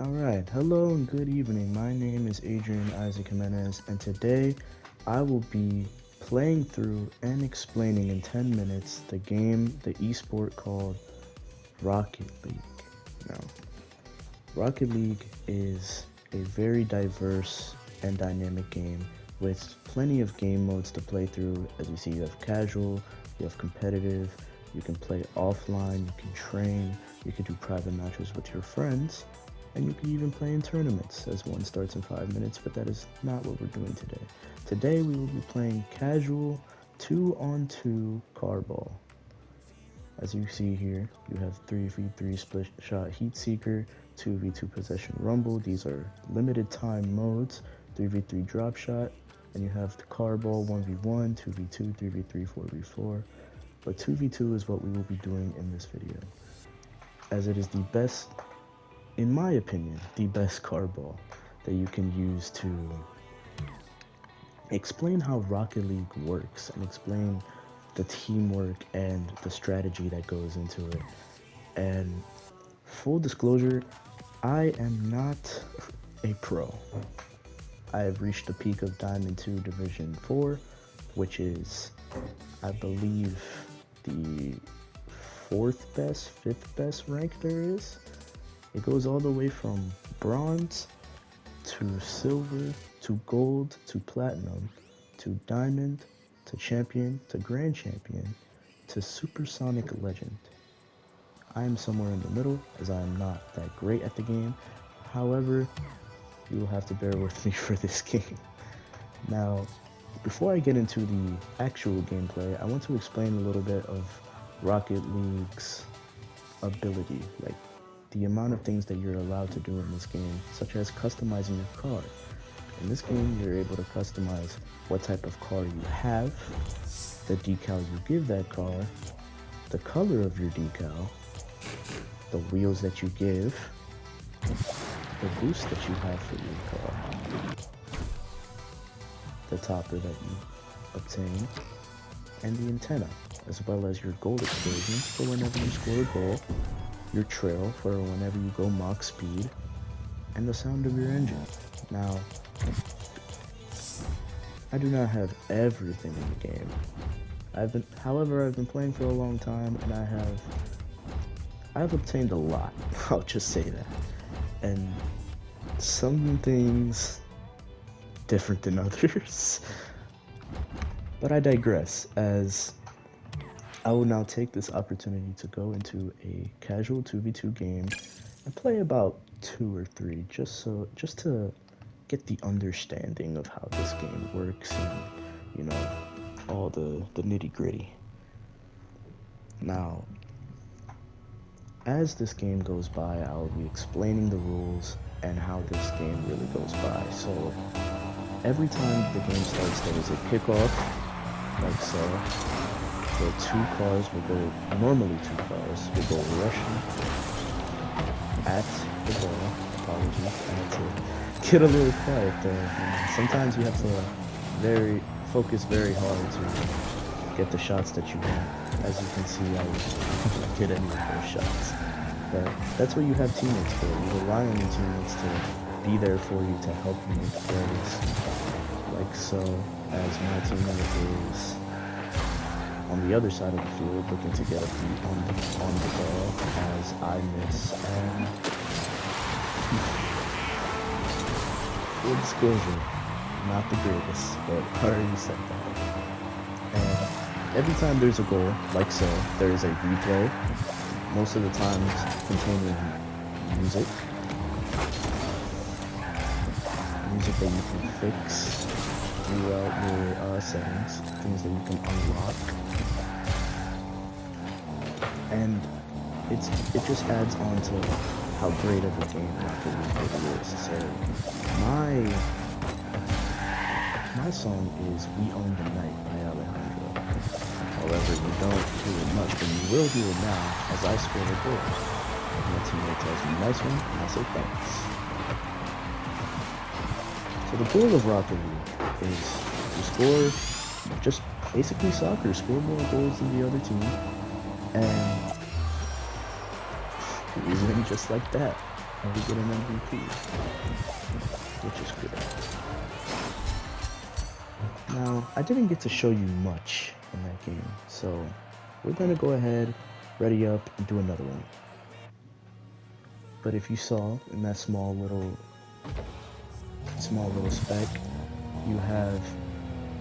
Alright, hello and good evening. My name is Adrian Isaac Jimenez, and today I will be playing through and explaining in 10 minutes the esport called Rocket League. Now, Rocket League is a very diverse and dynamic game with plenty of game modes to play through. As you see, you have casual, you have competitive, you can play offline, you can train, you can do private matches with your friends, and you can even play in tournaments as one starts in 5 minutes, but that is not what we're doing today. Today we will be playing casual 2-on-2 car ball. As you see here, you have 3v3 split shot heat seeker, 2v2 possession rumble. These are limited time modes, 3v3 drop shot, and you have the car ball 1v1, 2v2, 3v3, 4v4. But 2v2 is what we will be doing in this video, as it is the best, in my opinion, the best car ball that you can use to explain how Rocket League works and explain the teamwork and the strategy that goes into it. And full disclosure, I am not a pro. I have reached the peak of Diamond 2 Division 4, which is, I believe, the 4th best, 5th best rank there is. It goes all the way from bronze to silver to gold to platinum to diamond to champion to grand champion to supersonic legend. I am somewhere in the middle, as I am not that great at the game. However, you will have to bear with me for this game. Now, before I get into the actual gameplay, I want to explain a little bit of Rocket League's ability, like the amount of things that you're allowed to do in this game, such as customizing your car. In this game, you're able to customize what type of car you have, the decal you give that car, the color of your decal, the wheels that you give, the boost that you have for your car, the topper that you obtain, and the antenna, as well as your goal explosion for whenever you score a goal, your trail for whenever you go Mach speed, and the sound of your engine. Now, I do not have everything in the game. However, I've been playing for a long time, and I've obtained a lot. I'll just say that. And some things different than others. But I digress, as I will now take this opportunity to go into a casual 2v2 game and play about 2 or 3, just to get the understanding of how this game works and, you know, all the nitty-gritty. Now, as this game goes by, I'll be explaining the rules and how this game really goes by. So every time the game starts, there is a kickoff, like so. So normally two cars will go rushing at the ball. Apologies, I had to get a little quiet there. Sometimes you have to focus very hard to get the shots that you want. As you can see, I didn't get any of those shots. But that's what you have teammates for. You rely on your teammates to be there for you, to help you make plays. Like so, as my teammate is on the other side of the field, looking to get a beat on the ball as I miss. And full disclosure, not the greatest, but I already said that. And every time there's a goal, like so, there is a replay, most of the times containing music that you can fix throughout your settings, things that you can unlock, and it just adds on to how great of a game Rocket League really is. So my song is "We Own the Night" by Alejandro. However, you don't hear it much, but you will hear it now as I score a goal. My teammate tells me "nice one," and I say thanks. So the goal of Rocket League is to score, just basically soccer, score more goals than the other team, and we win just like that. and we get an MVP, which is good. Now, I didn't get to show you much in that game, so we're gonna go ahead, ready up, and do another one. But if you saw in that small little spec, you have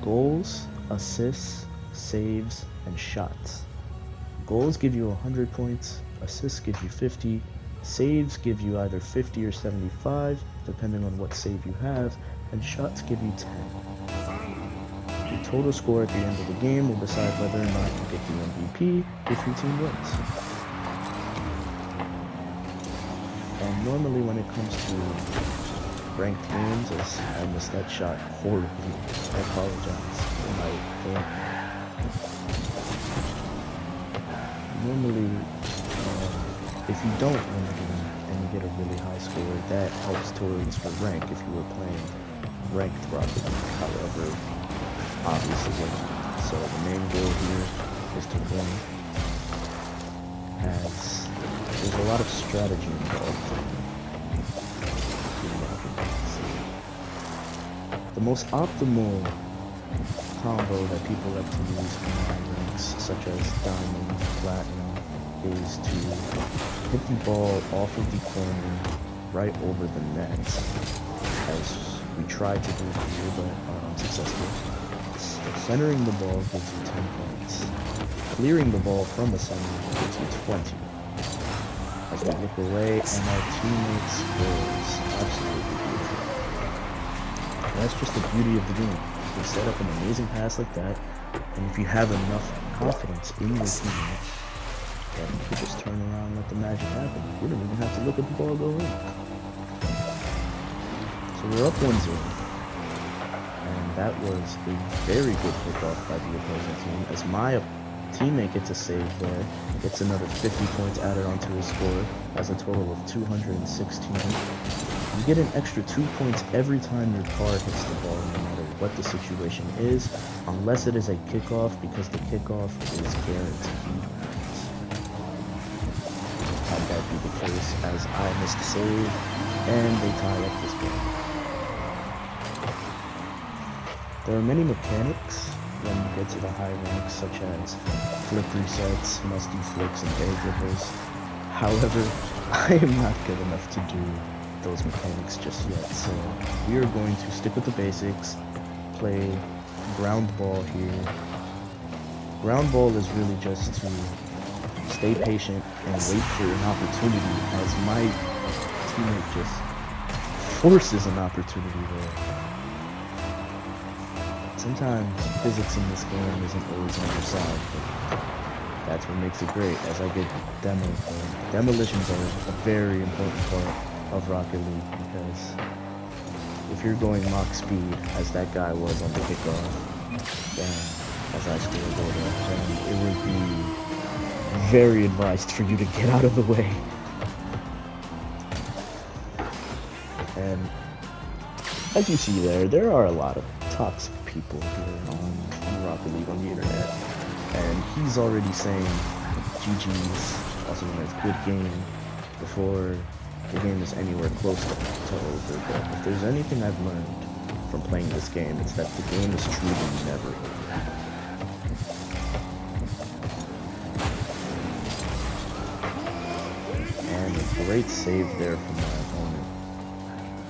goals, assists, saves, and shots. Goals give you 100 points, assists give you 50, saves give you either 50 or 75, depending on what save you have, and shots give you 10. The total score at the end of the game will decide whether or not you get the MVP if your team wins. And normally when it comes to ranked games, I missed that shot horribly. I apologize for my fault. Normally, if you don't win the game and you get a really high score, that helps towards your rank if you were playing ranked Rocket League. However, obviously winning. So the main goal here is to win, as there's a lot of strategy involved in the most optimal combo that people like to use in high ranks, such as Diamond, Platinum, is to hit the ball off of the corner right over the net, as we tried to do here but are unsuccessful. Centering the ball gives you 10 points. Clearing the ball from the center gives you 20. As we look away and our teammate scores. Absolutely beautiful. That's just the beauty of the game. You can set up an amazing pass like that, and if you have enough confidence in your teammate, then you can just turn around and let the magic happen. You don't even have to look at the ball go in. So we're up 1-0. And that was a very good kickoff by the opposing team, as my teammate gets a save there, gets another 50 points added onto his score, has a total of 216. You get an extra 2 points every time your car hits the ball, no matter what the situation is, unless it is a kickoff, because the kickoff is guaranteed. Had that be the case, as I missed the save, and they tie up this game. There are many mechanics when you get to the high ranks, such as flip resets, musty flicks, and day dribbles. However, I am not good enough to do those mechanics just yet, so we are going to stick with the basics, play ground ball here. Ground ball is really just to stay patient and wait for an opportunity, as my teammate just forces an opportunity there. Sometimes physics in this game isn't always on your side, but that's what makes it great, as I get demoed. Demolitions are a very important part of Rocket League, because if you're going Mach speed, as that guy was on the kickoff, then as I scored over, then it would be very advised for you to get out of the way. And as you see there are a lot of toxic people here on Rocket League on the internet, and he's already saying GG's, also known as good game, before the game is anywhere close to over. But if there's anything I've learned from playing this game, it's that the game is truly never over. And a great save there from my opponent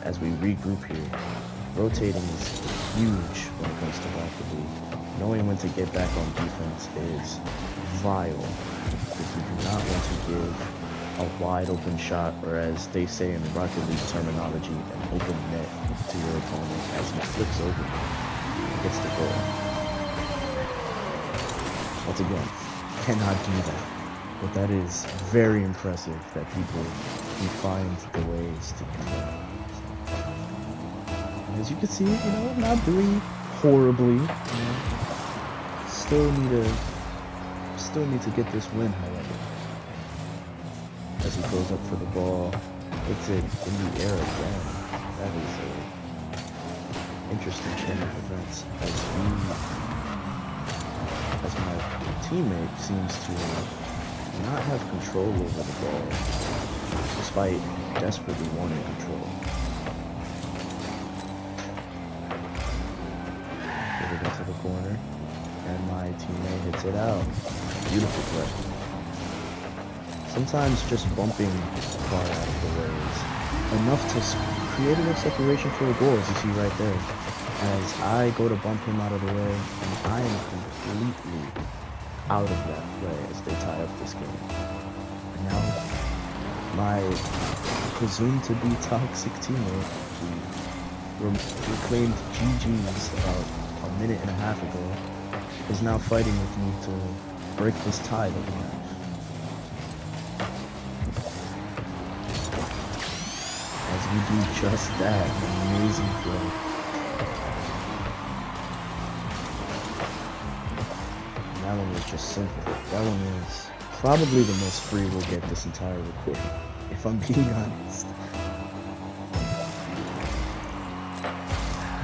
as we regroup here. Rotating is huge when it comes to Rocket League. Knowing when to get back on defense is vital, because you do not want to give a wide open shot, or as they say in Rocket League terminology, an open net to your opponent as he flips over and gets the goal. Once again, cannot do that. But that is very impressive that people can find the ways to do that. As you can see, I'm not doing horribly. Still need to get this win, however. As he goes up for the ball, hits it in the air again. That is a interesting chain of events, as my teammate seems to not have control over the ball, despite desperately wanting control. Get it into the corner, and my teammate hits it out. Beautiful play. Sometimes just bumping the car out of the way is enough to create enough separation for a goal, as you see right there. As I go to bump him out of the way, and I am completely out of that play as they tie up this game. And now, my presumed-to-be toxic teammate, who reclaimed GG's about a minute and a half ago, is now fighting with me to break this tie that we have. As we do just that, an amazing play. That one was just simple. That one is probably the most free we'll get this entire recording, if I'm being honest.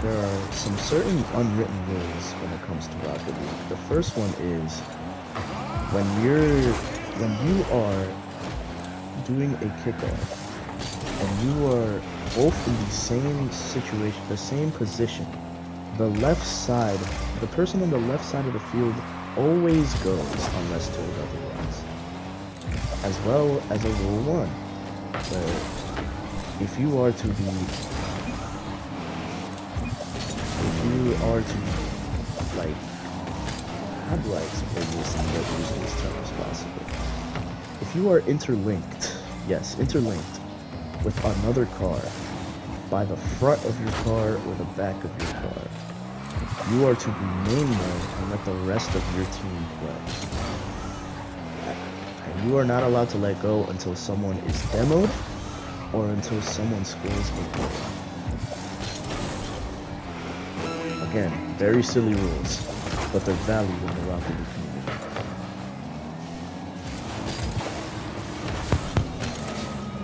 There are some certain unwritten rules when it comes to Rocket League. The first one is when you are doing a kickoff and you are both in the same situation, the same position, the person on the left side of the field always goes unless told otherwise. As well as a rule 1, where if you are to like, how do I explain this in the easiest terms possible? If you are interlinked with another car by the front of your car or the back of your car, you are to remain there and let the rest of your team play. And you are not allowed to let go until someone is demoed or until someone scores a goal. Again, very silly rules, but they're valued in the Rocket League community.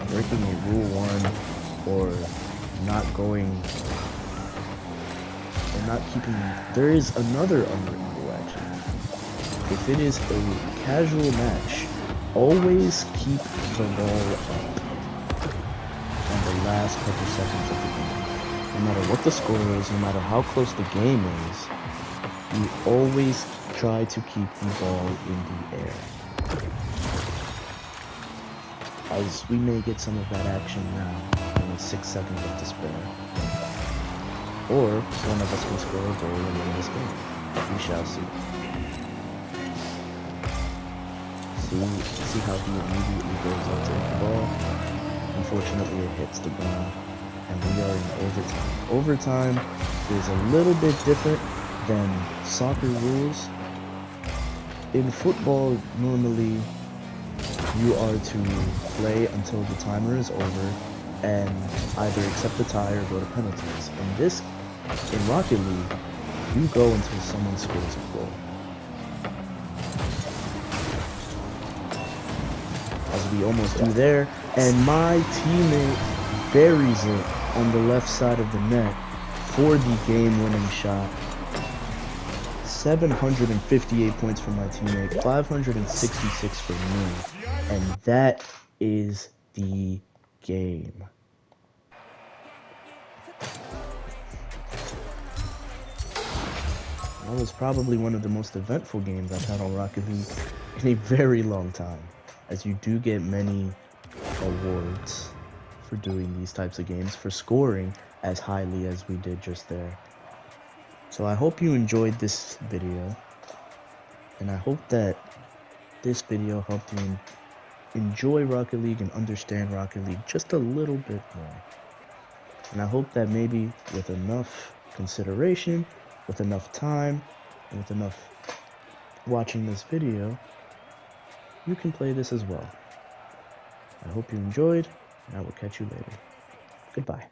Breaking a rule 1 or not going or not keeping. There is another unwritten rule actually. If it is a casual match, always keep the ball up on the last couple seconds of the game. No matter what the score is, no matter how close the game is, you always try to keep the ball in the air. As we may get some of that action now, with 6 seconds left to spare. Or one of us can score a goal and win this game. We shall see. See how he immediately goes up to hit the ball. Unfortunately, it hits the ground. And we are in overtime. Overtime is a little bit different than soccer rules. In football, normally you are to play until the timer is over and either accept the tie or go to penalties. In Rocket League, you go until someone scores a goal. As we almost do there, and my teammate buries it on the left side of the net for the game-winning shot. 758 points for my teammate, 566 for me, and that is the game. That was probably one of the most eventful games I've had on Rocket League in a very long time, as you do get many awards for doing these types of games, for scoring as highly as we did just there. So I hope you enjoyed this video, and I hope that this video helped you enjoy Rocket League and understand Rocket League just a little bit more. And I hope that maybe with enough consideration, with enough time, and with enough watching this video, you can play this as well. I hope you enjoyed, and I will catch you later. Goodbye.